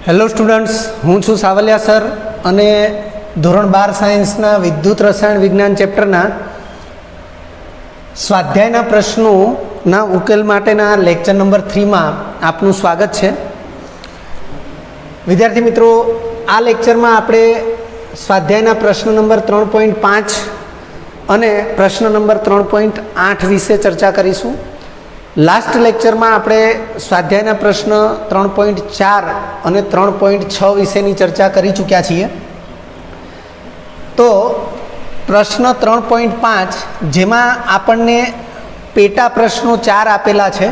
Hello students, હું છું Savaliya sir અને ધોરણ 12 સાયન્સના વિદ્યુત રસાયણ વિજ્ઞાન ચેપ્ટરના સ્વાધ્યાયના પ્રશ્નોના ઉકેલ માટેના લેક્ચર નંબર 3માં આપનું સ્વાગત છે. વિદ્યાર્થી મિત્રો, આ લેક્ચરમાં આપણે સ્વાધ્યાયના પ્રશ્ન નંબર 3.5 અને પ્રશ્ન નંબર 3.8 વિશે ચર્ચા કરીશું. લાસ્ટ લેક્ચરમાં આપણે સ્વાધ્યાયના પ્રશ્ન 3.4 અને 3.6 વિશેની ચર્ચા કરી ચૂક્યા છીએ. તો પ્રશ્ન 3.5 જેમાં આપણને પેટા પ્રશ્નો 4 આપેલા છે.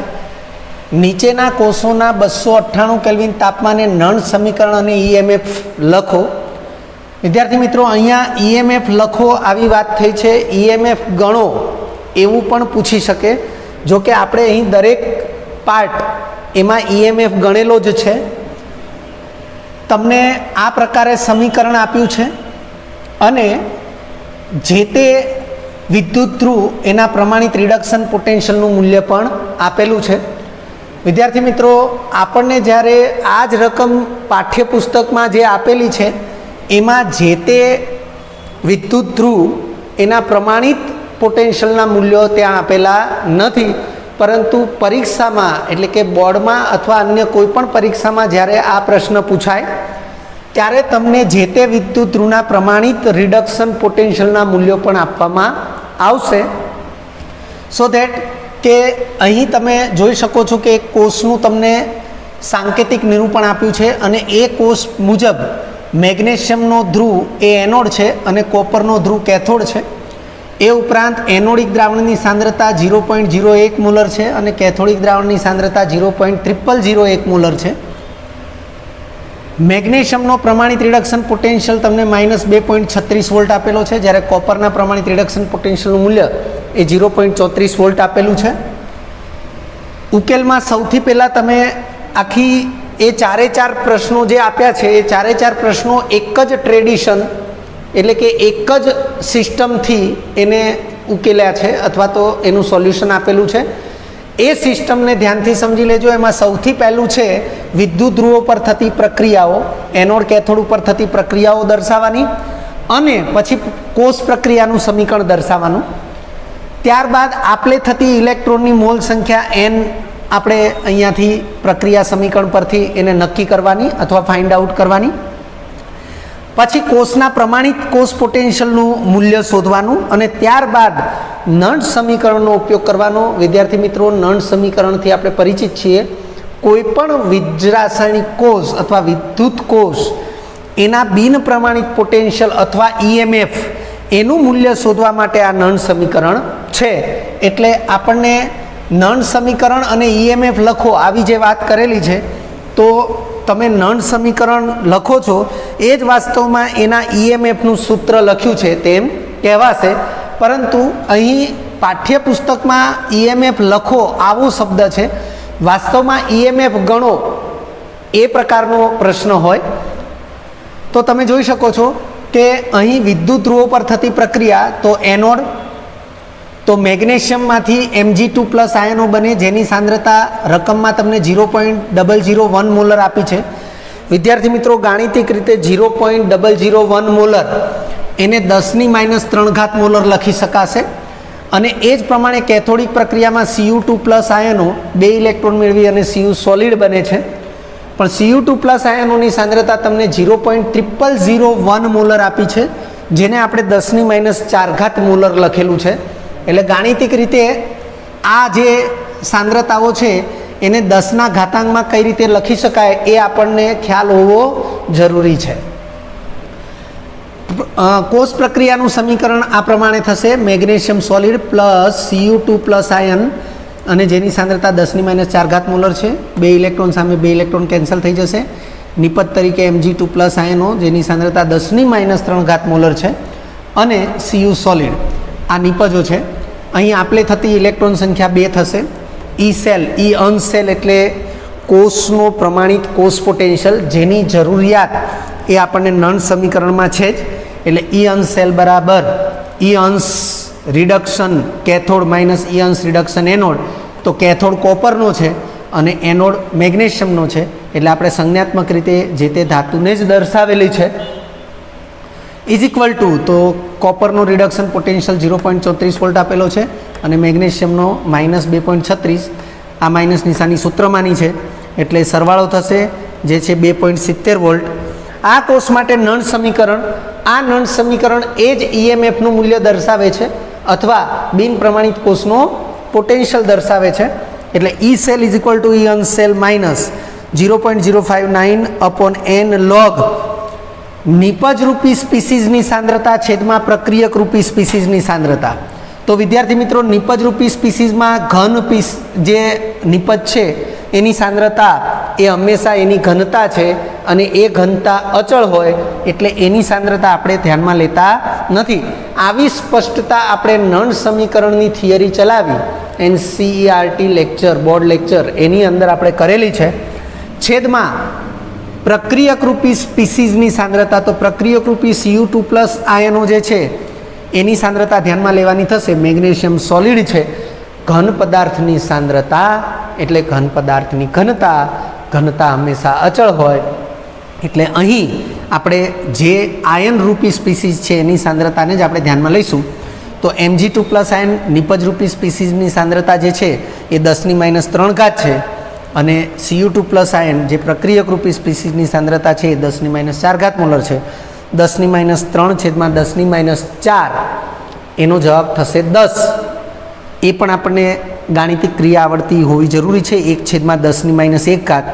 નીચેના કોષોના 298 કેલ્વિન તાપમાને નળ સમીકરણ અને ઈએમએફ લખો. વિદ્યાર્થી મિત્રો, અહીંયા ઈએમએફ લખો આવી વાત થઈ છે. ઈએમએફ ગણો એવું પણ પૂછી શકે. જો કે આપણે અહીં દરેક પાર્ટ એમાં ઈએમએફ ગણેલો જ છે. તમને આ પ્રકારે સમીકરણ આપ્યું છે અને જે તે વિદ્યુત ધ્રુવ એના પ્રમાણિત રિડક્શન પોટેન્શિયલનું મૂલ્ય પણ આપેલું છે. વિદ્યાર્થી મિત્રો, આપણને જ્યારે આ જ રકમ પાઠ્યપુસ્તકમાં જે આપેલી છે એમાં જે તે વિદ્યુત ધ્રુવ એના પ્રમાણિત પોટેન્શિયલના મૂલ્યો ત્યાં આપેલા નથી, પરંતુ પરીક્ષામાં એટલે કે બોર્ડમાં અથવા અન્ય કોઈ પણ પરીક્ષામાં જ્યારે આ પ્રશ્ન પૂછાય ત્યારે તમને જે તે વિદ્યુત ધ્રુવના પ્રમાણિત રિડક્શન પોટેન્શિયલના મૂલ્યો પણ આપવામાં આવશે. સો ધેટ કે અહીં તમે જોઈ શકો છો કે એક કોષનું તમને સાંકેતિક નિરૂપણ આપ્યું છે અને એ કોષ મુજબ મેગ્નેશિયમનો ધ્રુવ એ એનોડ છે અને કોપરનો ધ્રુવ કેથોડ છે. એ ઉપરાંત એનોડિક દ્રાવણની સાંદ્રતા 0.01 મોલર છે અને કેથોડિક દ્રાવણની સાંદ્રતા 0.0001 મોલર છે. મેગ્નેશિયમનો પ્રમાણિત રિડક્શન પોટેન્શિયલ તમને -2.36 વોલ્ટ આપેલો છે, જ્યારે કોપરના પ્રમાણિત રિડક્શન પોટેન્શિયલનું મૂલ્ય એ 0.34 વોલ્ટ આપેલું છે. ઉકેલમાં સૌથી પહેલાં તમે આખી એ ચારે ચાર પ્રશ્નો જે આપ્યા છે એ ચારે ચાર પ્રશ્નો એક જ ટ્રેડિશન એટલે કે એક જ સિસ્ટમથી એને ઉકેલ્યા છે અથવા તો એનું સોલ્યુશન આપેલું છે. એ સિસ્ટમને ધ્યાનથી સમજી લેજો. એમાં સૌથી પહેલું છે વિદ્યુત ધ્રુવો પર થતી પ્રક્રિયાઓ, એનોડ કેથોડ ઉપર થતી પ્રક્રિયાઓ દર્શાવવાની અને પછી કોષ પ્રક્રિયાનું સમીકરણ દર્શાવવાનું. ત્યારબાદ આપલે થતી ઇલેક્ટ્રોનની મોલ સંખ્યા n આપણે અહીંયાથી પ્રક્રિયા સમીકરણ પરથી એને નક્કી કરવાની અથવા ફાઇન્ડ આઉટ કરવાની. પછી કોષના પ્રમાણિત કોષ પોટેન્શિયલનું મૂલ્ય શોધવાનું અને ત્યારબાદ નળ સમીકરણનો ઉપયોગ કરવાનો. વિદ્યાર્થી મિત્રો, નળ સમીકરણથી આપણે પરિચિત છીએ. કોઈ પણ વીજરાસાયણિક કોષ અથવા વિદ્યુત કોષ એના બિન પ્રમાણિત પોટેન્શિયલ અથવા ઈએમએફ એનું મૂલ્ય શોધવા માટે આ નળ સમીકરણ છે. એટલે આપણને નળ સમીકરણ અને ઈએમએફ લખો આવી જે વાત કરેલી છે, તો તમે નળ સમીકરણ લખો છો એ જ વાસ્તવમાં એના ઈએમએફનું સૂત્ર લખ્યું છે તેમ કહેવાશે. પરંતુ અહીં પાઠ્યપુસ્તકમાં ઈએમએફ લખો આવો શબ્દ છે. વાસ્તવમાં ઈએમએફ ગણો એ પ્રકારનો પ્રશ્ન હોય. તો તમે જોઈ શકો છો કે અહીં વિદ્યુત ધ્રુવો પર થતી પ્રક્રિયા, તો એનોડ તો મેગ્નેશિયમમાંથી Mg2+ આયનો બને, જેની સાંદ્રતા રકમમાં તમને 0.001 મોલર આપી છે. વિદ્યાર્થી મિત્રો, ગાણિતિક રીતે 0.001 મોલર એને 10⁻³ મોલર લખી શકાશે. અને એ જ પ્રમાણે કેથોડિક પ્રક્રિયામાં Cu2+ આયનો 2 ઇલેક્ટ્રોન મેળવી અને Cu સોલિડ બને છે. પણ Cu2+ આયનોની સાંદ્રતા તમને 0.0001 મોલર આપી છે, જેને આપણે 10⁻⁴ મોલર લખેલું છે. એટલે ગાણિતિક રીતે આ જે સાંદ્રતાઓ છે એને 10ના ઘાતાંકમાં કઈ રીતે લખી શકાય એ આપણને ખ્યાલ હોવો જરૂરી છે. કોષ પ્રક્રિયાનું સમીકરણ આ પ્રમાણે થશે: magnesium solid plus Cu2+ ion અને જેની સાંદ્રતા 10⁻⁴ મોલર છે. 2 ઇલેક્ટ્રોન સામે 2 ઇલેક્ટ્રોન કેન્સલ થઈ જશે. નિપજ તરીકે Mg2+ આયનો જેની સાંદ્રતા 10⁻³ મોલર છે અને Cu સોલિડ આ નિપજો છે. અહીં આપલે થતી ઇલેક્ટ્રોન સંખ્યા 2 થશે. ઈ સેલ, ઈ અંશ સેલ એટલે કોષનો પ્રમાણિત કોષ પોટેન્શિયલ જેની જરૂરિયાત એ આપણને નળ સમીકરણમાં છે જ. એટલે ઈ અંશ સેલ બરાબર ઈ અંશ રિડક્શન કેથોડ માઇનસ ઈ અંશ રિડક્શન એનોડ. તો કેથોડ કોપરનો છે અને એનોડ મેગ્નેશિયમનો છે, એટલે આપણે સંજ્ઞાત્મક રીતે જે તે ધાતુને જ દર્શાવેલી છે. ઇઝ ઇક્વલ ટુ તો કોપરનો રિડક્શન પોટેન્શિયલ 0.34 વોલ્ટ આપેલો છે અને મેગ્નેશિયમનો -2.36. આ માઇનસ નિશાની સૂત્રમાંની છે એટલે સરવાળો થશે જે છે 2.70 વોલ્ટ. આ કોષ માટે નળ સમીકરણ, આ નળ સમીકરણ એ જ ઈએમએફનું મૂલ્ય દર્શાવે છે અથવા બિન પ્રમાણિત કોષનો પોટેન્શિયલ દર્શાવે છે. એટલે E cell is equal to E અનસેલ માઇનસ 0.059 અપોન n log નિપજ રૂપી સ્પીસીઝની સાંદ્રતા છેદમાં પ્રક્રિયક રૂપી સ્પીસીઝની સાંદ્રતા. તો વિદ્યાર્થી મિત્રો, નિપજ રૂપી સ્પીસીઝમાં ઘન જે નિપજ છે એની સાંદ્રતા એ હંમેશા એની ઘનતા છે અને એ ઘનતા અચળ હોય એટલે એની સાંદ્રતા આપણે ધ્યાનમાં લેતા નથી. આવી સ્પષ્ટતા આપણે નળ સમીકરણની થિયરી ચલાવી NCERT લેક્ચર, બોર્ડ લેક્ચર એની અંદર આપણે કરેલી છે. છેદમાં પ્રક્રિયક રૂપી સ્પીસીઝની સાંદ્રતા, તો પ્રક્રિયક રૂપી Cu2+ આયનો જે છે એની સાંદ્રતા ધ્યાનમાં લેવાની થશે. મેગ્નેશિયમ સોલિડ છે. ઘન પદાર્થની સાંદ્રતા એટલે ઘન પદાર્થની ઘનતા, ઘનતા હંમેશા અચળ હોય એટલે અહીં આપણે જે આયન રૂપી સ્પીસીઝ છે એની સાંદ્રતાને જ આપણે ધ્યાનમાં લઈશું. તો Mg2+ આયન નિપજ રૂપી સ્પીસીઝની સાંદ્રતા જે છે એ 10⁻³ છે અને Cu2+ આયન જે પ્રક્રિયક રૂપી સ્પીસીઝની સાંદ્રતા છે એ 10⁻⁴ મોલર છે. 10⁻³ છેદમાં 10⁻⁴, એનો જવાબ થશે 10. એ પણ આપણને ગાણિતિક ક્રિયા આવડતી હોવી જરૂરી છે. 1/10⁻⁴,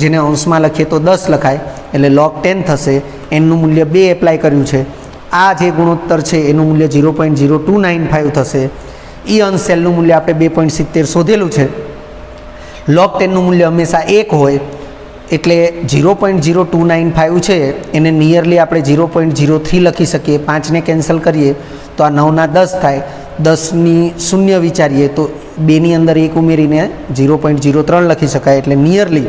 જેને અંશમાં લખીએ તો 10 લખાય એટલે log 10 થશે. એનું મૂલ્ય 2 એપ્લાય કર્યું છે. આ જે ગુણોત્તર છે એનું મૂલ્ય 0.0295 થશે. ઈ અનસેલનું મૂલ્ય આપણે 2.70 શોધેલું છે. log 10નું મૂલ્ય હંમેશા 1 હોય એટલે 0.0295 છે એને નિયરલી આપણે 0.03 લખી શકીએ. 5ને કેન્સલ કરીએ તો આ 9 ના 10 થાય. 10ની શૂન્ય વિચારીએ તો 2ની અંદર 1 ઉમેરીને 0.03 લખી શકાય. એટલે નિયરલી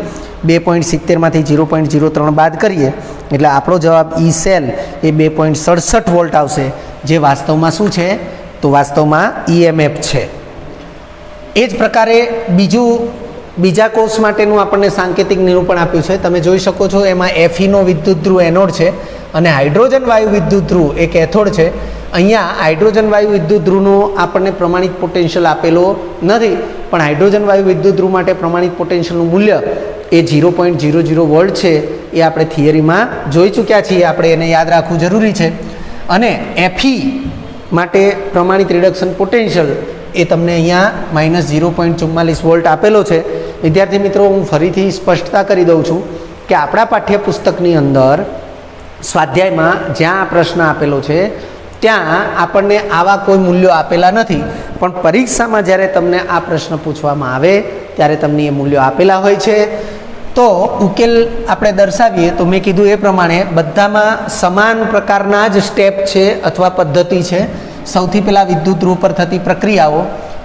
2.70માંથી 0.03 બાદ કરીએ એટલે આપણો જવાબ ઈ સેલ એ 2.67 વોલ્ટ આવશે, જે વાસ્તવમાં શું છે તો વાસ્તવમાં ઈએમએફ છે. એ જ પ્રકારે બીજા કોષ માટેનું આપણને સાંકેતિક નિરૂપણ આપ્યું છે. તમે જોઈ શકો છો એમાં Feનો વિદ્યુત ધ્રુવ એનોડ છે અને હાઇડ્રોજન વાયુ વિદ્યુત ધ્રુવ એ કેથોડ છે. અહીંયા હાઇડ્રોજન વાયુ વિદ્યુત ધ્રુવનો આપણને પ્રમાણિત પોટેન્શિયલ આપેલો નથી, પણ હાઇડ્રોજન વાયુ વિદ્યુત ધ્રુવ માટે પ્રમાણિત પોટેન્શિયલનું મૂલ્ય એ 0.00 વોલ્ટ છે. એ આપણે થિયરીમાં જોઈ ચૂક્યા છીએ, આપણે એને યાદ રાખવું જરૂરી છે. અને Fe માટે પ્રમાણિત રિડક્શન પોટેન્શિયલ એ તમને અહીંયા -0.44 વોલ્ટ આપેલો છે. વિદ્યાર્થી મિત્રો, હું ફરીથી સ્પષ્ટતા કરી દઉં છું કે આપણા પાઠ્યપુસ્તકની અંદર સ્વાધ્યાયમાં જ્યાં આ પ્રશ્ન આપેલો છે ત્યાં આપણને આવા કોઈ મૂલ્યો આપેલા નથી, પણ પરીક્ષામાં જ્યારે તમને આ પ્રશ્ન પૂછવામાં આવે ત્યારે તમને એ મૂલ્યો આપેલા હોય છે. તો ઉકેલ આપણે દર્શાવીએ તો મેં કીધું એ પ્રમાણે બધામાં સમાન પ્રકારના જ સ્ટેપ છે અથવા પદ્ધતિ છે. સૌથી પહેલાં વિદ્યુત ધ્રુવ પર થતી પ્રક્રિયાઓ,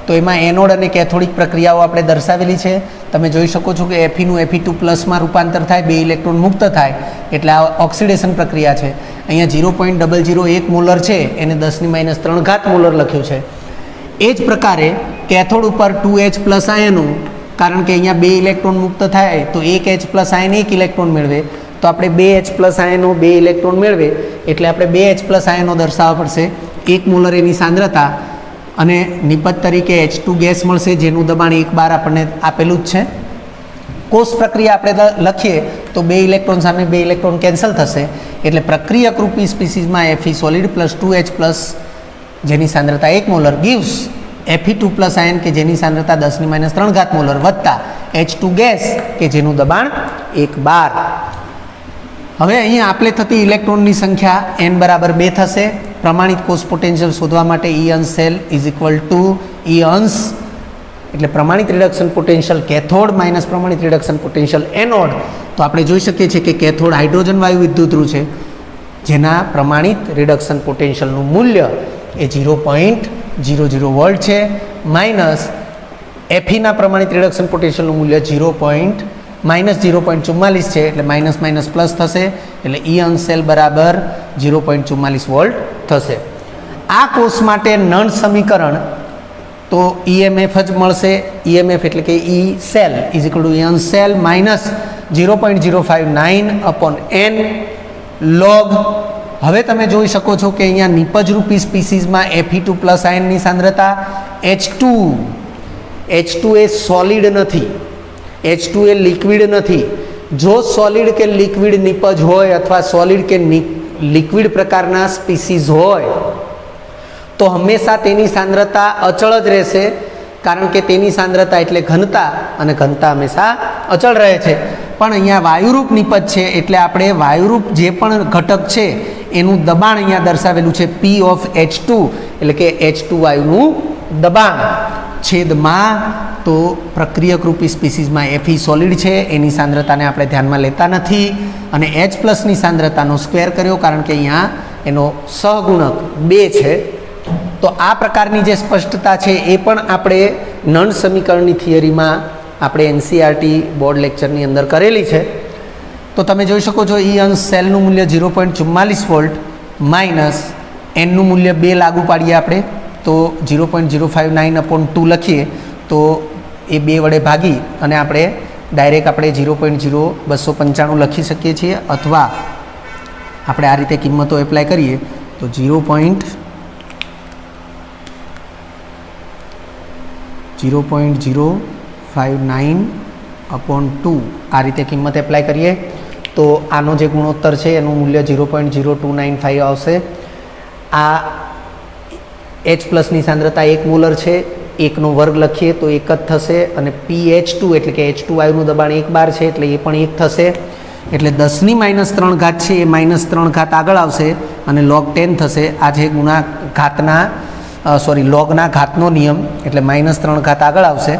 તો એમાં એનોડ અને કેથોડિક પ્રક્રિયાઓ આપણે દર્શાવેલી છે. તમે જોઈ શકો છો કે Feનું Fe2+ રૂપાંતર થાય, 2 ઇલેક્ટ્રોન મુક્ત થાય એટલે આ ઓક્સિડેશન પ્રક્રિયા છે. અહીંયા 0.001 મોલર છે એને 10⁻³ મોલર લખ્યું છે. એ જ પ્રકારે કેથોડ ઉપર 2H+ આયનો, કારણ કે અહીંયા 2 ઇલેક્ટ્રોન મુક્ત થાય તો 1H+ આયન 1 ઇલેક્ટ્રોન મેળવે, તો આપણે 2H+ આયનો 2 ઇલેક્ટ્રોન મેળવે એટલે આપણે 2H+ આયનો દર્શાવવા પડશે. 1 મોલર એની સાંદ્રતા અને નિપજ તરીકે H2 ગેસ મળશે, જેનું દબાણ 1 બાર આપણને આપેલું જ છે. કોષ પ્રક્રિયા આપણે લખીએ તો 2 ઇલેક્ટ્રોન સામે 2 ઇલેક્ટ્રોન કેન્સલ થશે એટલે પ્રક્રિયક રૂપી સ્પીસીઝમાં Fe સોલિડ પ્લસ 2H+ જેની સાંદ્રતા 1 મોલર ગીવ્સ Fe2+ આયન કે જેની સાંદ્રતા 10⁻³ મોલર વત્તા H2 ગેસ કે જેનું દબાણ 1 બાર. હવે અહીંયા આપણે થતી ઇલેક્ટ્રોનની સંખ્યા n બરાબર 2 થશે. પ્રમાણિત કોષ પોટેન્શિયલ શોધવા માટે ઈ અંશ સેલ ઇઝ ઇક્વલ ટુ ઈ અંશ એટલે પ્રમાણિત રિડક્શન પોટેન્શિયલ કેથોડ માઇનસ પ્રમાણિત રિડક્શન પોટેન્શિયલ એનોડ. તો આપણે જોઈ શકીએ છીએ કે કેથોડ હાઇડ્રોજન વાયુ વિદ્યુત ધ્રુવ છે જેના પ્રમાણિત રિડક્શન પોટેન્શિયલનું મૂલ્ય એ 0.00 વોલ્ટ છે, માઇનસ Feના પ્રમાણિત રિડક્શન પોટેન્શિયલનું મૂલ્ય -0.44 છે એટલે માઇનસ માઇનસ પ્લસ થશે એટલે ઈ અંશ સેલ બરાબર 0.44 વોલ્ટ થશે. આ કોષ માટે નળ સમીકરણ તો EMF જ મળશે. EMF એટલે કે ઈ સેલ ઇઝ ઇક્વલ ટુ ઈ અંશ સેલ માઇનસ 0.059/n log. હવે તમે જોઈ શકો છો કે અહીંયા નિપજરૂપી સ્પીસીઝમાં Fe2+ આયનની સાંદ્રતા H2 એ સોલિડ નથી, H2 એ લિક્વિડ નથી. જો સોલિડ કે લિક્વિડ નિપજ હોય અથવા સોલિડ કે લિક્વિડ પ્રકારના સ્પીસીઝ હોય તો હંમેશા તેની સાંદ્રતા અચળ જ રહેશે, કારણ કે તેની સાંદ્રતા એટલે ઘનતા, અને ઘનતા હંમેશા અચળ રહે છે. પણ અહીંયા વાયુરૂપ નિપજ છે એટલે આપણે વાયુરૂપ જે પણ ઘટક છે એનું દબાણ અહીંયા દર્શાવેલું છે P(H2), એટલે કે H2 વાયુનું દબાણ છેદમાં. તો પ્રક્રિયક રૂપી સ્પીસીઝમાં Fe સોલિડ છે, એની સાંદ્રતાને આપણે ધ્યાનમાં લેતા નથી, અને H+ની સાંદ્રતાનો સ્ક્વેર કર્યો કારણ કે અહીંયા એનો સહગુણક 2 છે. તો આ પ્રકારની જે સ્પષ્ટતા છે એ પણ આપણે નળ સમીકરણની થિયરીમાં આપણે NCERT બોર્ડ લેક્ચરની અંદર કરેલી છે. તો તમે જોઈ શકો છો એ અંશ સેલનું મૂલ્ય 0.44 વોલ્ટ માઇનસ એનનું મૂલ્ય 2 લાગુ પાડીએ આપણે તો 0.059/2 લખીએ તો એ 2 વડે ભાગી અને આપણે ડાયરેક્ટ આપણે 0.0295 લખી શકીએ છીએ, અથવા આપણે આ રીતે કિંમતો એપ્લાય કરીએ તો 0.059/2 આ રીતે કિંમત એપ્લાય કરીએ તો આનો જે ગુણોત્તર છે એનું મૂલ્ય 0.0295 આવશે. આ H+ની સાંદ્રતા 1 મોલર છે, 1નો વર્ગ લખીએ તો 1 જ થશે, અને PH2 એટલે કે H2 વાયુનું દબાણ 1 બાર છે એટલે એ પણ 1 થશે. એટલે 10⁻³ છે એ -3 આગળ આવશે અને log 10 થશે. આ જે લોગના ઘાતનો નિયમ એટલે -3 આગળ આવશે.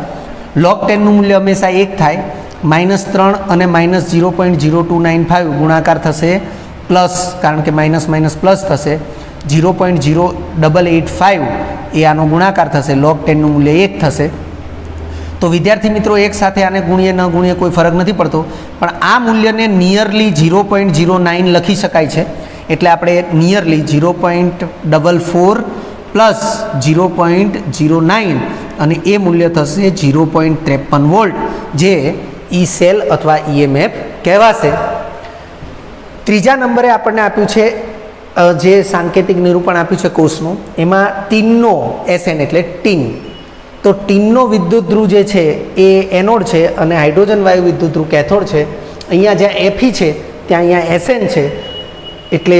log 10નું મૂલ્ય હંમેશા 1 થાય. -3 અને -0.0295 ગુણાકાર થશે પ્લસ, કારણ કે માઇનસ પ્લસ થશે. 0.0885 એ આનો ગુણાકાર થશે. log 10નું મૂલ્ય 1 થશે. તો વિદ્યાર્થી મિત્રો, એક સાથે આને ગુણીએ ન ગુણીએ કોઈ ફરક નથી પડતો, પણ આ મૂલ્યને નિયરલી 0.09 લખી શકાય છે. એટલે આપણે નિયરલી 0.44 પ્લસ 0.09 અને એ મૂલ્ય થશે 0.53 વોલ્ટ, જે ઈ સેલ અથવા EMF કહેવાશે. ત્રીજા નંબરે આપણને આપ્યું છે જે સાંકેતિક નિરૂપણ આપ્યું છે કોષનું, એમાં ટીનનો SN એટલે ટીન. તો ટીનનો વિદ્યુત ધ્રુવ જે છે એ એનોડ છે અને હાઇડ્રોજન વાયુ વિદ્યુત ધ્રુવ કેથોડ છે. અહીંયા જ્યાં Fe છે ત્યાં અહીંયા SN છે, એટલે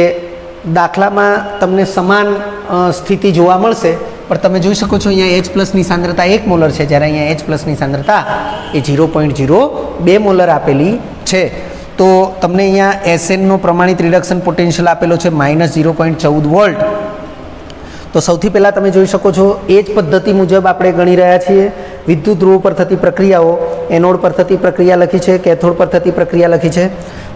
દાખલામાં તમને સમાન સ્થિતિ જોવા મળશે. પણ તમે જોઈ શકો છો અહીંયા H+ની સાંદ્રતા 1 મોલર છે, જ્યારે અહીંયા H+ની સાંદ્રતા એ 0.02 મોલર આપેલી છે. તો તમને અહીંયા SNનો પ્રમાણિત રિડક્શન પોટેન્શિયલ આપેલો છે -0.14 વોલ્ટ. તો સૌથી પહેલાં તમે જોઈ શકો છો એ જ પદ્ધતિ મુજબ આપણે ગણી રહ્યા છીએ. વિદ્યુત ધ્રુવ પર થતી પ્રક્રિયાઓ, એનોડ પર થતી પ્રક્રિયા લખી છે, કેથોડ પર થતી પ્રક્રિયા લખી છે.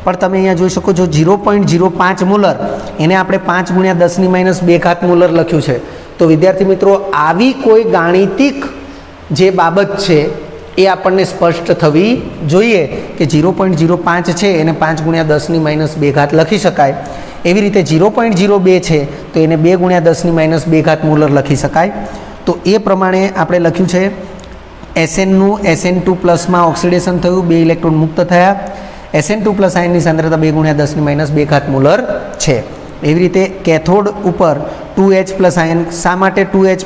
પણ તમે અહીંયા જોઈ શકો છો 0.05 મોલર, એને આપણે 5×10⁻² મોલર લખ્યું છે. તો વિદ્યાર્થી મિત્રો, આવી કોઈ ગાણિતિક જે બાબત છે એ આપણને સ્પષ્ટ થવી જોઈએ કે 0.05 છે એને 5×10⁻² લખી શકાય. એવી રીતે 0.02 છે તો એને 2×10⁻² મોલર લખી શકાય. તો એ પ્રમાણે આપણે લખ્યું છે SNનું SN2+ ઓક્સિડેશન થયું, 2 ઇલેક્ટ્રોન મુક્ત થયા. SN2+ આયનની સાંદ્રતા 2×10⁻² મોલર છે. એવી રીતે કેથોડ ઉપર 2H+ આયન. શા માટે 2H+?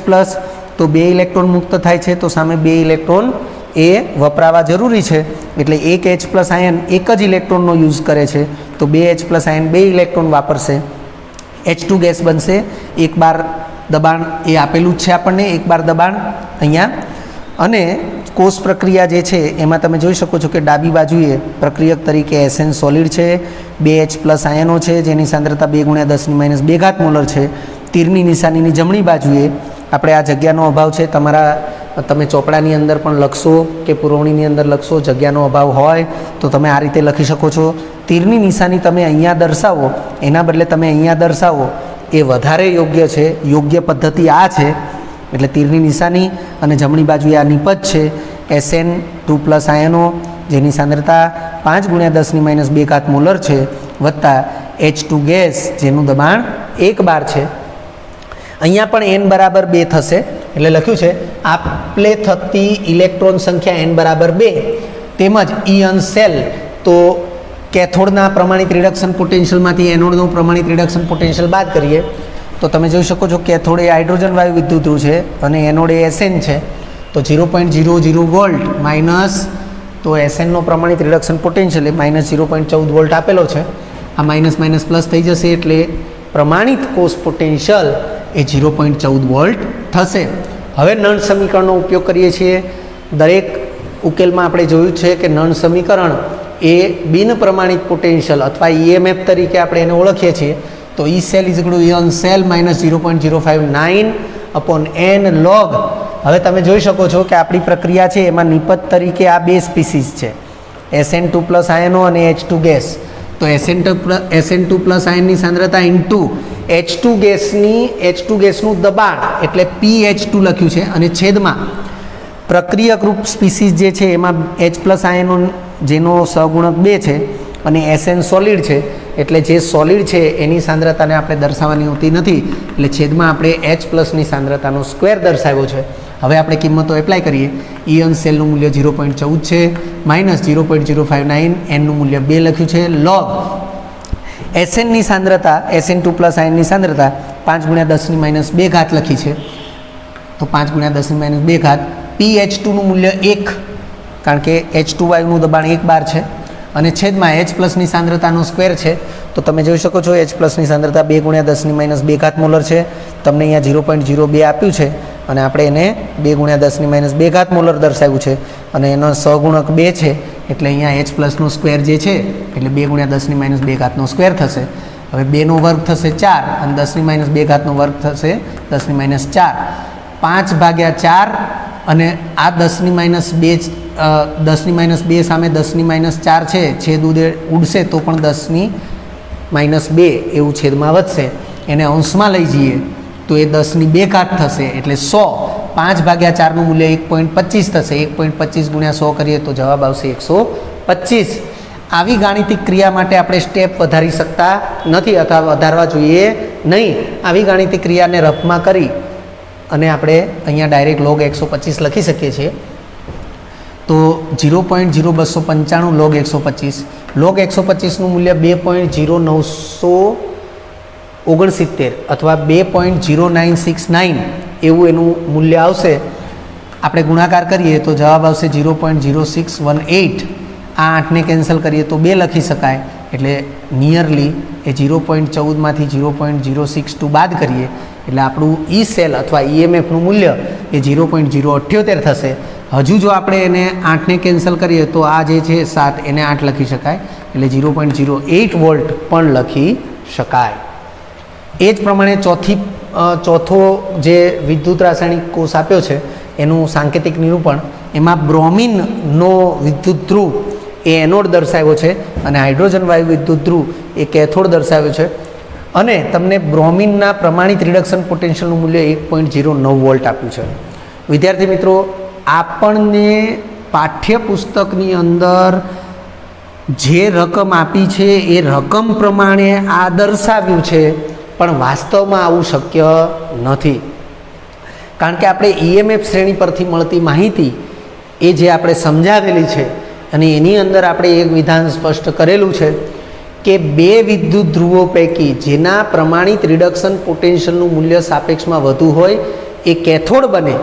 તો 2 ઇલેક્ટ્રોન મુક્ત થાય છે, તો સામે 2 ઇલેક્ટ્રોન એ વપરાવા જરૂરી છે, એટલે એક H+ આયન એક જ ઇલેક્ટ્રોનનો યુઝ કરે છે, તો 2H+ ion 2 electron વાપરશે. H2 gas બનશે. 1 બાર દબાણ એ આપેલું જ છે આપણને, 1 બાર દબાણ અહીંયા. અને કોષ પ્રક્રિયા જે છે એમાં તમે જોઈ શકો છો કે ડાબી બાજુએ પ્રક્રિયક તરીકે SN સોલિડ છે, 2H+ આયનો છે જેની સાંદ્રતા 2×10⁻² મોલર છે. તીરની નિશાનીની જમણી બાજુએ આપણે આ જગ્યાનો અભાવ છે, તમે ચોપડાની અંદર પણ લખશો કે પુરવણીની અંદર લખશો, જગ્યાનો અભાવ હોય તો તમે આ રીતે લખી શકો છો. તીરની નિશાની તમે અહીંયા દર્શાવો એના બદલે તમે અહીંયા દર્શાવો એ વધારે યોગ્ય છે. યોગ્ય પદ્ધતિ આ છે. એટલે તીરની નિશાની અને જમણી બાજુએ આ નિપજ છે SN2+ આયનો જેની સાંદ્રતા 5×10⁻² મોલર છે, વત્તા H2 ગેસ જેનું દબાણ 1 બાર છે. અહીંયા પણ n બરાબર 2 થશે, એટલે લખ્યું છે આપલે થતી ઇલેક્ટ્રોન સંખ્યા n બરાબર 2 તેમજ ઇયન સેલ તો કેથોડના પ્રમાણિત રિડક્શન પોટેન્શિયલમાંથી એનોડનું પ્રમાણિત રિડક્શન પોટેન્શિયલ બાદ કરીએ તો તમે જોઈ શકો છો કેથોડ એ હાઇડ્રોજન વાયુ વિદ્યુતધ્રુવ છે અને એનોડ એ એસએન છે. તો 0.00 વોલ્ટ માઇનસ તો એસએનનો પ્રમાણિત રિડક્શન પોટેન્શિયલ એ -0.14 વોલ્ટ આપેલો છે. આ માઇનસ માઇનસ પ્લસ થઈ જશે એટલે પ્રમાણિત કોષ પોટેન્શિયલ એ 0.14 વોલ્ટ થશે. હવે નળ સમીકરણનો ઉપયોગ કરીએ છીએ. દરેક ઉકેલમાં આપણે જોયું છે કે નળ સમીકરણ એ બિન પ્રમાણિત પોટેન્શિયલ અથવા ઈએમએફ તરીકે આપણે એને ઓળખીએ છીએ. તો E cell is equal to E on cell minus 0.059 upon n log. હવે તમે જોઈ શકો છો કે આપણી પ્રક્રિયા છે એમાં નિપજ તરીકે આ બે સ્પીસીસ છે, SN2 પ્લસ આયનો અને H2 ગેસ. તો SN2 પ્લસ આયનની સાંદ્રતા ઇન્ટુ H2 ગેસનું દબાણ એટલે PH2 લખ્યું છે અને છેદમાં પ્રક્રિયકરૂપ સ્પીસીસ જે છે એમાં H પ્લસ આયનો જેનો સહગુણક 2 છે અને SN સોલિડ છે એટલે જે સોલિડ છે એની સાંદ્રતાને આપણે દર્શાવવાની હોતી નથી એટલે છેદમાં આપણે H પ્લસની સાંદ્રતાનો સ્ક્વેર દર્શાવ્યો છે. હવે આપણે કિંમતો એપ્લાય કરીએ. ઇયન સેલનું મૂલ્ય 0.14 છે માઇનસ 0.059 એનનું મૂલ્ય 2 લખ્યું છે લોગ એસએનની સાંદ્રતા SN2 પ્લસ આયનની સાંદ્રતા 5 × 10⁻² લખી છે. તો 5 × 10⁻². PH2નું મૂલ્ય 1 કારણ કે H2 વાયુનું દબાણ 1 બાર છે અને છેદમાં H પ્લસની સાંદ્રતાનો સ્ક્વેર છે. તો તમે જોઈ શકો છો H પ્લસની સાંદ્રતા 2 × 10⁻² મોલર છે. તમને અહીંયા 0.02 આપ્યું છે અને આપણે એને 2 × 10⁻² મોલર દર્શાવ્યું છે અને એનો સહગુણક 2 છે એટલે અહીંયા H પ્લસનો સ્ક્વેર જે છે એટલે 2 × 10⁻² સ્ક્વેર થશે. હવે 2નો વર્ગ થશે 4 અને 10⁻² વર્ગ થશે 10⁻4. 5/4 અને આ 10⁻2 સામે 10⁻4 છે છેદ ઉડશે તો પણ 10⁻2 એવું છેદમાં વધશે. એને અંશમાં લઈ જઈએ તો એ 10⁻² થશે એટલે 100. 5/4નું મૂલ્ય 1.25 થશે. 1.25 × 100 કરીએ તો જવાબ આવશે 125. આવી ગાણિતિક ક્રિયા માટે આપણે સ્ટેપ વધારી શકતા નથી અથવા વધારવા જોઈએ નહીં. આવી ગાણિતિક ક્રિયાને રફમાં કરી અને આપણે અહીંયા ડાયરેક્ટ log 125 લખી શકીએ છીએ. તો 0.0295 log 125. log 125નું મૂલ્ય 2.0969 અથવા 2.0969 એવું એનું મૂલ્ય આવશે. આપણે ગુણાકાર કરીએ તો જવાબ આવશે 0.0618. આ 8ને કેન્સલ કરીએ તો 2 લખી શકાય એટલે નિયરલી એ 0.14માંથી 0.062 બાદ કરીએ એટલે આપણું ઈ સેલ અથવા ઈએમએફનું મૂલ્ય એ 0.078 થશે. હજુ જો આપણે એને 8ને કેન્સલ કરીએ તો આ જે છે 7 એને 8 લખી શકાય એટલે 0.08 વોલ્ટ પણ લખી શકાય. એ જ પ્રમાણે ચોથો જે વિદ્યુત રાસાયણિક કોષ આપ્યો છે એનું સાંકેતિક નિરૂપણ. એમાં બ્રોમિનનો વિદ્યુત ધ્રુવ એ એનોડ દર્શાવ્યો છે અને હાઇડ્રોજન વાયુ વિદ્યુત ધ્રુવ એ કેથોડ દર્શાવ્યો છે અને તમને બ્રોમિનના પ્રમાણિત રિડક્શન પોટેન્શિયલનું મૂલ્ય 1.09 વોલ્ટ આપ્યું છે. વિદ્યાર્થી મિત્રો, આપણને પાઠ્યપુસ્તકની અંદર જે રકમ આપી છે એ રકમ પ્રમાણે આ દર્શાવ્યું છે પણ વાસ્તવમાં આવું શક્ય નથી. કારણ કે આપણે ઈએમએફ શ્રેણી પરથી મળતી માહિતી એ જે આપણે સમજાવેલી છે અને એની અંદર આપણે એક વિધાન સ્પષ્ટ કરેલું છે કે બે વિદ્યુત ધ્રુવો પૈકી જેના પ્રમાણિત રિડક્શન પોટેન્શિયલનું મૂલ્ય સાપેક્ષમાં વધુ હોય એ કેથોડ બને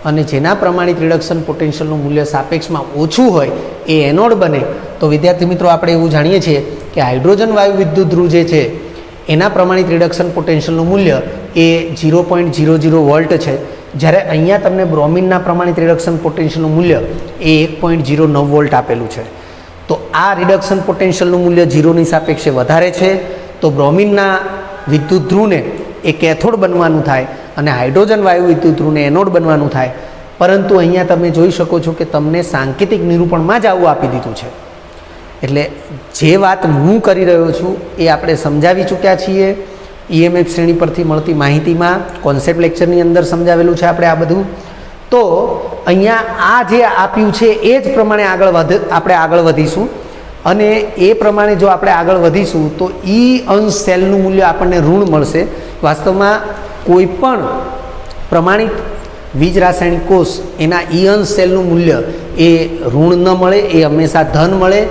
અને જેના પ્રમાણિત રિડક્શન પોટેન્શિયલનું મૂલ્ય સાપેક્ષમાં ઓછું હોય એ એનોડ બને. તો વિદ્યાર્થી મિત્રો, આપણે એવું જાણીએ છીએ કે હાઇડ્રોજન વાયુ વિદ્યુત ધ્રુવ જે છે એના પ્રમાણિત રિડક્શન પોટેન્શિયલનું મૂલ્ય એ 0.00 વોલ્ટ છે, જ્યારે અહીંયા તમને બ્રોમિનના પ્રમાણિત રિડક્શન પોટેન્શિયલનું મૂલ્ય એ 1.09 વોલ્ટ આપેલું છે. તો આ રિડક્શન પોટેન્શિયલનું મૂલ્ય 0ની સાપેક્ષે વધારે છે તો બ્રોમિનના વિદ્યુત ધ્રુવને એ કેથોડ બનવાનું થાય અને હાઇડ્રોજન વાયુ વિદ્યુત ધ્રુવને એનોડ બનવાનું થાય. પરંતુ અહીંયા તમે જોઈ શકો છો કે તમને સાંકેતિક નિરૂપણમાં જ આવું આપી દીધું છે. એટલે જે વાત હું કરી રહ્યો છું એ આપણે સમજાવી ચૂક્યા છીએ. ઈએમએફ શ્રેણી પરથી મળતી માહિતીમાં કોન્સેપ્ટ લેક્ચરની અંદર સમજાવેલું છે આપણે આ બધું. તો અહીંયા આ જે આપ્યું છે એ જ પ્રમાણે આપણે આગળ વધીશું અને એ પ્રમાણે જો આપણે આગળ વધીશું તો ઈ અંશ સેલનું મૂલ્ય આપણને ઋણ મળશે. વાસ્તવમાં કોઈ પણ પ્રમાણિત વીજ રાસાયણિક કોષ એના ઇયન સેલનું મૂલ્ય એ ઋણ ન મળે, એ હંમેશા ધન મળે.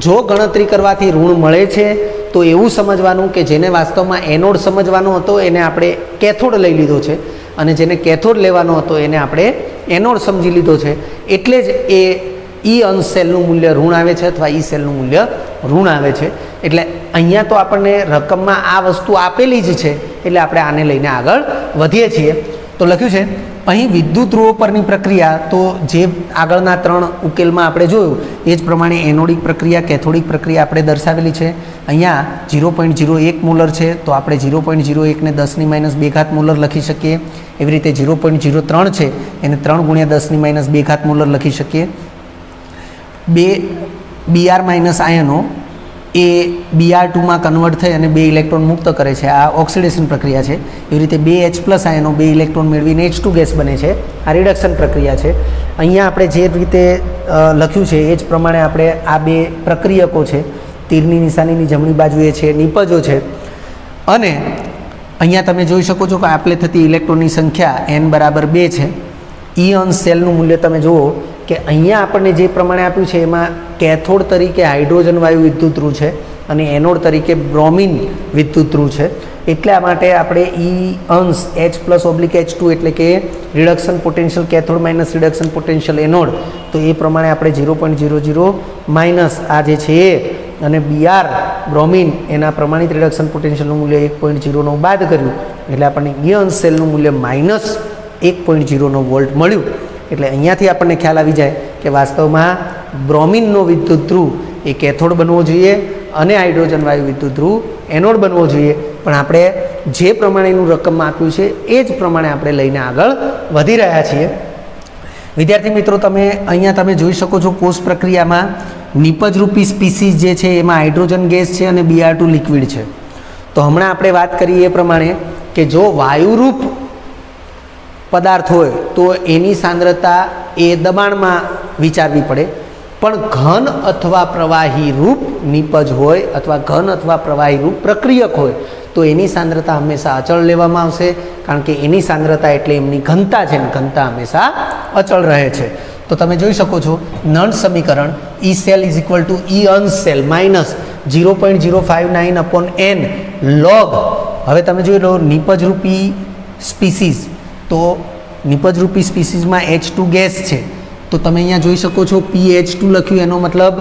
જો ગણતરી કરવાથી ઋણ મળે છે તો એવું સમજવાનું કે જેને વાસ્તવમાં એનોડ સમજવાનો હતો એને આપણે કેથોડ લઈ લીધો છે, અને જેને કેથોડ લેવાનો હતો એને આપણે એનોડ સમજી લીધો છે. એટલે જ એ ઈ અંશ સેલનું મૂલ્ય ઋણ આવે છે અથવા ઈ સેલનું મૂલ્ય ઋણ આવે છે. એટલે અહીંયા તો આપણને રકમમાં આ વસ્તુ આપેલી જ છે, એટલે આપણે આને લઈને આગળ વધીએ છીએ. તો લખ્યું છે અહીં વિદ્યુત ધ્રુવો પરની પ્રક્રિયા, તો જે આગળના 3 ઉકેલમાં આપણે જોયું એ જ પ્રમાણે એનોડિક પ્રક્રિયા, કેથોડિક પ્રક્રિયા આપણે દર્શાવેલી છે. અહીંયા 0.01 મોલર છે તો આપણે 0.01 ને 10⁻2 મોલર લખી શકીએ. એવી રીતે 0.03 છે એને 3 × 10⁻2 મોલર લખી શકીએ. 2 Br માઇનસ આયનો એ Br2માં કન્વર્ટ થઈ અને 2 ઇલેક્ટ્રોન મુક્ત કરે છે. આ ઓક્સિડેશન પ્રક્રિયા છે. એવી રીતે 2H+ આયનો 2 ઇલેક્ટ્રોન મેળવીને H2 ગેસ બને છે. આ રિડક્શન પ્રક્રિયા છે. અહીંયા આપણે જે રીતે લખ્યું છે એ જ પ્રમાણે આપણે આ 2 પ્રક્રિયકો છે, તીરની નિશાનીની જમણી બાજુએ છે, નિપજો છે. અને અહીંયા તમે જોઈ શકો છો કે આપલે થતી ઇલેક્ટ્રોનની સંખ્યા n બરાબર 2 છે. ઈ અંશ સેલનું મૂલ્ય તમે જુઓ કે અહીંયા આપણને જે પ્રમાણે આપ્યું છે એમાં કેથોડ તરીકે હાઇડ્રોજન વાયુ વિદ્યુત ધ્રુવ છે અને એનોડ તરીકે બ્રોમિન વિદ્યુત ધ્રુવ છે. એટલા માટે આપણે ઈ અંશ H+/H2 એટલે કે reduction potential cathode minus reduction potential anode, તો એ પ્રમાણે આપણે 0.00 માઇનસ આ જે છે એ અને Br બ્રોમિન એના પ્રમાણિત રિડક્શન પોટેન્શિયલનું મૂલ્ય 1.0 બાદ કર્યું એટલે આપણને ઈ અંશ સેલનું મૂલ્ય -1.0 વોલ્ટ મળ્યું. એટલે અહીંયાથી આપણને ખ્યાલ આવી જાય કે વાસ્તવમાં બ્રોમિનનો વિદ્યુત ધ્રુવ એ કેથોડ બનવો જોઈએ અને હાઇડ્રોજન વાયુ વિદ્યુત ધ્રુવ એનોડ બનવો જોઈએ. પણ આપણે જે પ્રમાણેનું રકમમાં આપ્યું છે એ જ પ્રમાણે આપણે લઈને આગળ વધી રહ્યા છીએ. વિદ્યાર્થી મિત્રો, અહીંયા તમે જોઈ શકો છો કોષ પ્રક્રિયામાં નિપજરૂપી સ્પીસીસ જે છે એમાં હાઇડ્રોજન ગેસ છે અને Br2 લિક્વિડ છે. તો હમણાં આપણે વાત કરી એ પ્રમાણે કે જો વાયુરૂપ પદાર્થ હોય તો એની સાંદ્રતા એ દબાણમાં વિચારવી પડે, પણ ઘન અથવા પ્રવાહી રૂપ નિપજ હોય અથવા ઘન અથવા પ્રવાહી રૂપ પ્રક્રિયક હોય તો એની સાંદ્રતા હંમેશા અચળ લેવામાં આવશે, કારણ કે એની સાંદ્રતા એટલે એમની ઘનતા છે ને ઘનતા હંમેશા અચળ રહે છે. તો તમે જોઈ શકો છો નળ સમીકરણ ઈ સેલ ઇઝ ઇક્વલ ટુ ઈ અંશ સેલ માઇનસ 0.059/n log. હવે તમે જોઈ લો નિપજરૂપી સ્પીસીસ, તો નિપજરૂપી સ્પીસીસમાં H2 ગેસ છે તો તમે અહીંયા જોઈ શકો છો PH2 લખ્યું, એનો મતલબ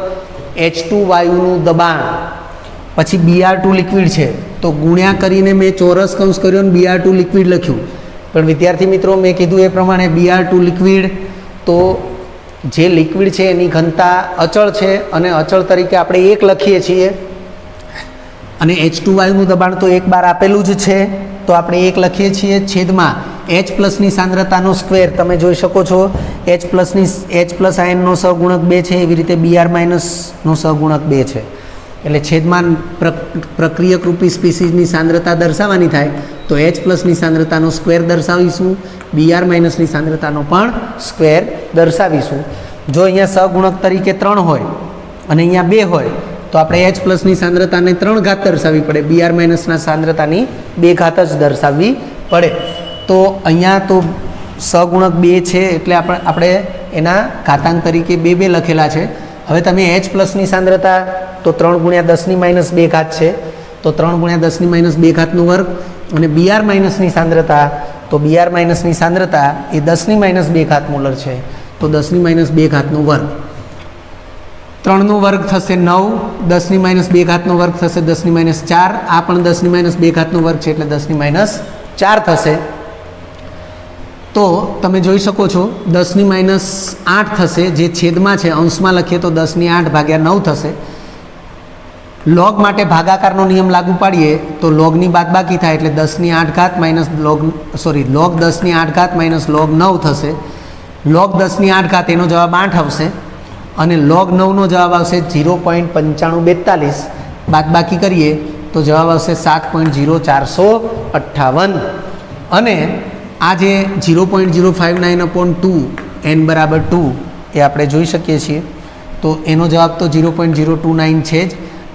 H2 વાયુનું દબાણ. પછી Br2 લિક્વિડ છે તો ગુણ્યા કરીને મેં ચોરસ કૌંસ કર્યો અને Br2 લિક્વિડ લખ્યું. પણ વિદ્યાર્થી મિત્રો, મેં કીધું એ પ્રમાણે Br2 લિક્વિડ, તો જે લિક્વિડ છે એની ઘનતા અચળ છે અને અચળ તરીકે આપણે 1 લખીએ છીએ, અને H2 વાયુનું દબાણ તો 1 બાર આપેલું જ છે તો આપણે 1 લખીએ છીએ છેદમાં H+ની સાંદ્રતાનો સ્ક્વેર. તમે જોઈ શકો છો H+ આયનનો સહગુણક 2 છે, એવી રીતે Br- નો સહગુણક 2 છે. એટલે છેદમાં પ્રક્રિયક રૂપી સ્પીસીસની સાંદ્રતા દર્શાવવાની થાય તો H+ની સાંદ્રતાનો સ્ક્વેર દર્શાવીશું, Br- સાંદ્રતાનો પણ સ્ક્વેર દર્શાવીશું. જો અહીંયા સહગુણક તરીકે 3 હોય અને અહીંયા 2 હોય તો આપણે H+ની સાંદ્રતાને 3 ઘાત દર્શાવવી પડે, Br- સાંદ્રતાની 2 ઘાત જ દર્શાવવી પડે. તો અહીંયા તો સહગુણક 2 છે એટલે આપણે એના ઘાતાંક તરીકે 2 લખેલા છે. હવે તમે H+ની સાંદ્રતા તો 3 × 10⁻2 છે, તો 3 × 10⁻2 વર્ગ, અને Br- સાંદ્રતા તો Br- સાંદ્રતા એ 10⁻2 મોલર છે તો 10⁻2 વર્ગ. 3 વર્ગ થશે 9, 10⁻2 વર્ગ થશે 10⁻4, આ પણ 10⁻2 વર્ગ છે એટલે 10⁻4 થશે. તો તમે જોઈ શકો છો 10⁻8 થશે, જે છેદમાં છે, અંશમાં લખીએ તો 10⁸/9 થશે. લોગ માટે ભાગાકારનો નિયમ લાગુ પાડીએ તો લોગની બાદબાકી થાય એટલે 10⁸ માઇનસ લોગ લોગ 10⁸ લોગ 9 થશે. લોગ 10⁸ એનો જવાબ 8 આવશે અને લોગ 9નો જવાબ આવશે 0.9542. બાદબાકી કરીએ તો જવાબ આવશે 7.0458. અને આ જે 0.059/2 n બરાબર 2 એ આપણે જોઈ શકીએ છીએ, તો એનો જવાબ તો 0.029 છે જ,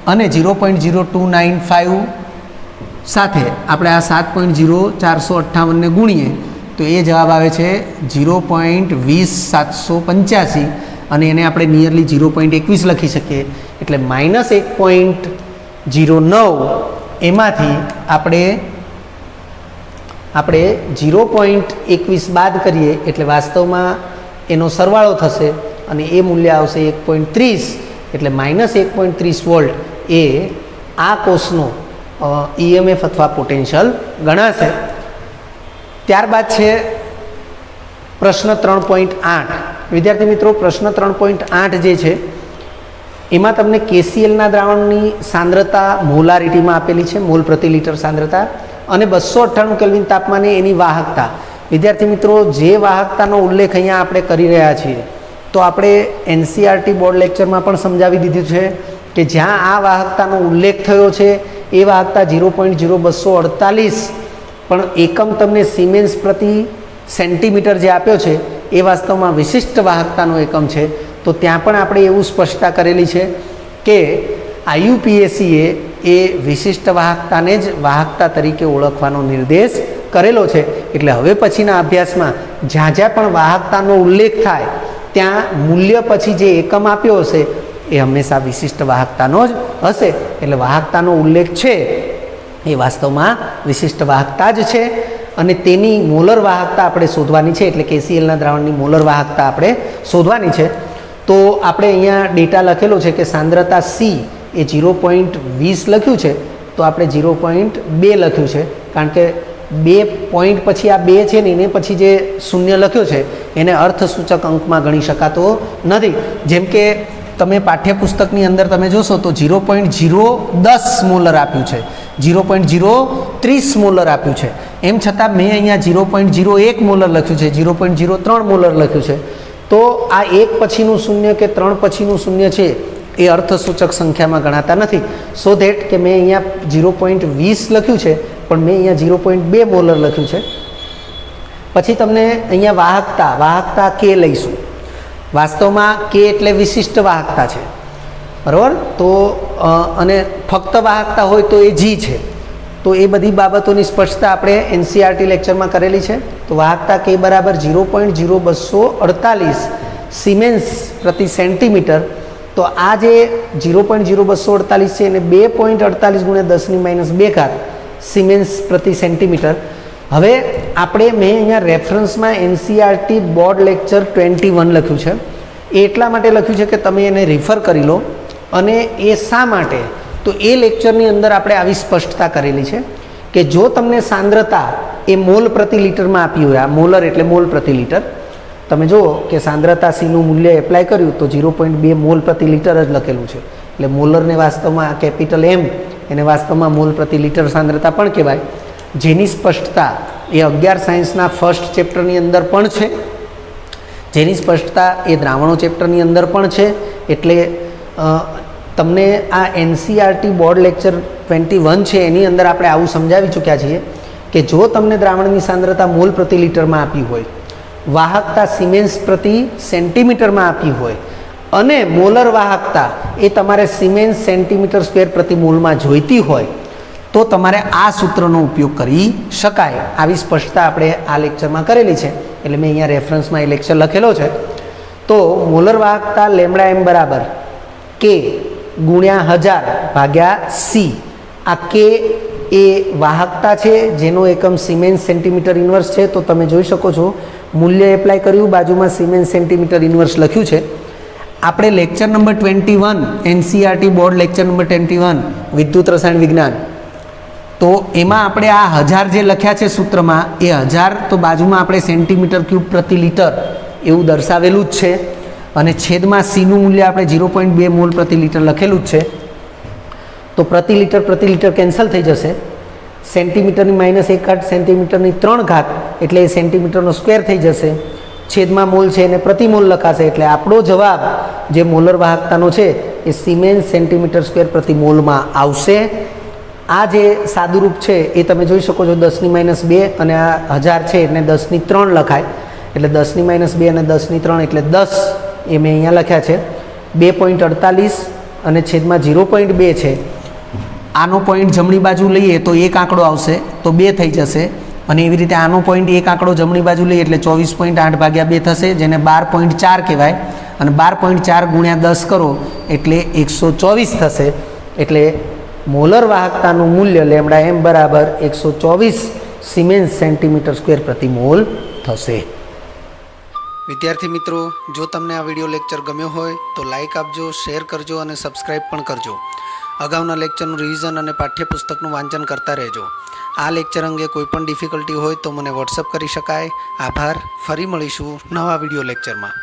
અને 0.0295 સાથે આપણે આ 7.0458ને ગુણીએ તો એ જવાબ આવે છે 0.20785 અને એને આપણે નિયરલી 0.21 લખી શકીએ. એટલે -1.09 એમાંથી આપણે 0.21 બાદ કરીએ એટલે વાસ્તવમાં એનો સરવાળો થશે અને એ મૂલ્ય આવશે 1.30 એટલે -1.30 વોલ્ટ એ આ કોષનો EMF અથવા પોટેન્શિયલ ગણાશે. ત્યારબાદ છે પ્રશ્ન 3.8. વિદ્યાર્થી મિત્રો, પ્રશ્ન 3.8 જે છે એમાં તમને KClના દ્રાવણની સાંદ્રતા મોલારિટીમાં આપેલી છે, મોલ પ્રતિ લિટર સાંદ્રતા, અને 298 કેલ્વિન તાપમાને એની વાહકતા. વિદ્યાર્થી મિત્રો, જે વાહકતાનો ઉલ્લેખ અહીંયા આપણે કરી રહ્યા છીએ તો આપણે NCERT બોર્ડ લેક્ચરમાં પણ સમજાવી દીધું છે કે જ્યાં આ વાહકતાનો ઉલ્લેખ થયો છે એ વાહકતા 0.0248 પણ એકમ તમને સિમેન્સ પ્રતિ સેન્ટીમીટર જે આપ્યો છે એ વાસ્તવમાં વિશિષ્ટ વાહકતાનો એકમ છે. તો ત્યાં પણ આપણે એવું સ્પષ્ટતા કરેલી છે કે IUPACએ એ વિશિષ્ટ વાહકતાને જ વાહકતા તરીકે ઓળખવાનો નિર્દેશ કરેલો છે. એટલે હવે પછીના અભ્યાસમાં જ્યાં જ્યાં પણ વાહકતાનો ઉલ્લેખ થાય ત્યાં મૂલ્ય પછી જે એકમ આપ્યો હશે એ હંમેશા વિશિષ્ટ વાહકતાનો જ હશે. એટલે વાહકતાનો ઉલ્લેખ છે એ વાસ્તવમાં વિશિષ્ટ વાહકતા જ છે અને તેની મોલર વાહકતા આપણે શોધવાની છે. એટલે KClના દ્રાવણની મોલર વાહકતા આપણે શોધવાની છે. તો આપણે અહીંયા ડેટા લખેલો છે કે સાંદ્રતા C એ 0.20 લખ્યું છે, તો આપણે 0.2 લખ્યું છે કારણ કે 2 પોઈન્ટ પછી આ 2 છે ને એને પછી જે શૂન્ય લખ્યો છે એને અર્થસૂચક અંકમાં ગણી શકાતો નથી. જેમ કે તમે પાઠ્યપુસ્તકની અંદર તમે જોશો તો 0.010 મોલર આપ્યું છે, 0.030 મોલર આપ્યું છે, એમ છતાં મેં અહીંયા 0.01 મોલર લખ્યું છે, 0.03 મોલર લખ્યું છે. તો આ 1 પછીનું શૂન્ય કે 3 પછીનું શૂન્ય છે એ અર્થસૂચક સંખ્યામાં ગણાતા નથી. સો ધેટ કે મેં અહીંયા 0.20 લખ્યું છે પણ મેં અહીંયા 0.2 મોલર લખ્યું છે. પછી તમને અહીંયા વાહકતા K લઈશું. વાસ્તવમાં K એટલે વિશિષ્ટ વાહકતા છે, બરાબર. તો અને ફક્ત વાહકતા હોય તો એ G છે. તો એ બધી બાબતોની સ્પષ્ટતા આપણે NCERT લેક્ચરમાં કરેલી છે. તો વાહકતા K બરાબર 0.0248 સિમેન્સ પ્રતિ સેન્ટીમીટર. તો આ જે 0.0248 છે એને 2.48 ગુણ્યા 10⁻²² સિમેન્સ પ્રતિ સેન્ટીમીટર. હવે આપણે મેં અહીંયા રેફરન્સમાં NCERT બોર્ડ લેક્ચર 21 લખ્યું છે. એ એટલા માટે લખ્યું છે કે તમે એને રિફર કરી લો. અને એ શા માટે? તો એ લેક્ચરની અંદર આપણે આવી સ્પષ્ટતા કરેલી છે કે જો તમને સાંદ્રતા એ મોલ પ્રતિ લિટરમાં આપી હોય, આ મોલર એટલે મોલ પ્રતિ લિટર, તમે જુઓ કે સાંદ્રતા Cનું મૂલ્ય એપ્લાય કર્યું તો 0.2 મોલ પ્રતિ લિટર જ લખેલું છે. એટલે મોલરને વાસ્તવમાં કેપિટલ M એને વાસ્તવમાં મોલ પ્રતિ લિટર સાંદ્રતા પણ કહેવાય. જેની સ્પષ્ટતા એ 11 સાયન્સના ફર્સ્ટ ચેપ્ટરની અંદર પણ છે, જેની સ્પષ્ટતા એ દ્રાવણો ચેપ્ટરની અંદર પણ છે. એટલે તમને આ NCERT બોર્ડ લેક્ચર 21 છે એની અંદર આપણે આવું સમજાવી ચૂક્યા છીએ કે જો તમને દ્રાવણની સાંદ્રતા મોલ પ્રતિ લિટરમાં આપી હોય, વાહકતા સિમેન્સ પ્રતિ સેન્ટીમીટરમાં આપી હોય અને મોલર વાહકતા એ તમારે સિમેન્સ સેન્ટીમીટર સ્ક્વેર પ્રતિ મોલમાં જોઈતી હોય તો તમારે આ સૂત્રનો ઉપયોગ કરી શકાય. આવી સ્પષ્ટતા આપણે આ લેક્ચરમાં કરેલી છે. એટલે મેં અહીંયા રેફરન્સમાં એ લેક્ચર લખેલો છે. તો મોલર વાહકતા λm બરાબર K ગુણ્યા 1000 ભાગ્યા C. આ K એ વાહકતા છે જેનો એકમ સિમેન્સ સેન્ટીમીટર ઇન્વર્સ છે. તો તમે જોઈ શકો છો મૂલ્ય એપ્લાય કર્યું, બાજુમાં સિમેન્સ સેન્ટીમીટર ઇન્વર્સ લખ્યું છે. આપણે lecture number 21 NCERT board lecture number 21 વિદ્યુત રસાયણ વિજ્ઞાન, તો એમાં આપણે આ 1000 જે લખ્યા છે સૂત્રમાં એ 1000 તો બાજુમાં આપણે સેન્ટીમીટર ક્યુબ પ્રતિ લિટર એવું દર્શાવેલું જ છે અને છેદમાં Cનું મૂલ્ય આપણે 0.2 મોલ પ્રતિ લિટર લખેલું જ છે. તો પ્રતિ લિટર કેન્સલ થઈ જશે. સેન્ટીમીટરની -1/8 સેન્ટીમીટરની 3 ઘાત એટલે એ સેન્ટીમીટરનો સ્ક્વેર થઈ જશે. છેદમાં મોલ છે એને પ્રતિ મોલ લખાશે. એટલે આપણો જવાબ જે મોલર વાહકતાનો છે એ સિમેન્સ સેન્ટીમીટર સ્ક્વેર પ્રતિ મોલમાં આવશે. આ જે સાદુરૂપ છે એ તમે જોઈ શકો છો 10⁻² અને આ 1000 છે એટલે 10⁻³ લખાય. એટલે 10⁻² અને 10⁻³ એટલે 10 એ મેં અહીંયા લખ્યા છે. 2.48 અને છેદમાં 0.2 છે. આનો પોઈન્ટ જમણી બાજુ લઈએ તો એક આંકડો આવશે તો 2 થઈ જશે. અને એવી રીતે આનો પોઈન્ટ એક આંકડો જમણી બાજુ લઈએ એટલે 24.8/2 થશે, જેને 12.4 કહેવાય. અને 12.4 ગુણ્યા 10 કરો એટલે 124 થશે. એટલે મોલર વાહકતાનું મૂલ્ય લેમ્ડા એમ બરાબર 124 સિમેન્સ સેન્ટીમીટર સ્ક્વેર પ્રતિ મોલ થશે. વિદ્યાર્થી મિત્રો, જો તમને આ વિડીયો લેક્ચર ગમ્યો હોય તો લાઇક આપજો, શેર કરજો અને સબસ્ક્રાઈબ પણ કરજો. અગાઉના લેક્ચરનું રિવિઝન અને પાઠ્યપુસ્તકનું વાંચન કરતા રહેજો. આ લેક્ચર અંગે કોઈ પણ ડિફિકલ્ટી હોય તો મને વોટ્સઅપ કરી શકાય. આભાર. ફરી મળીશું નવા વિડીયો લેક્ચરમાં.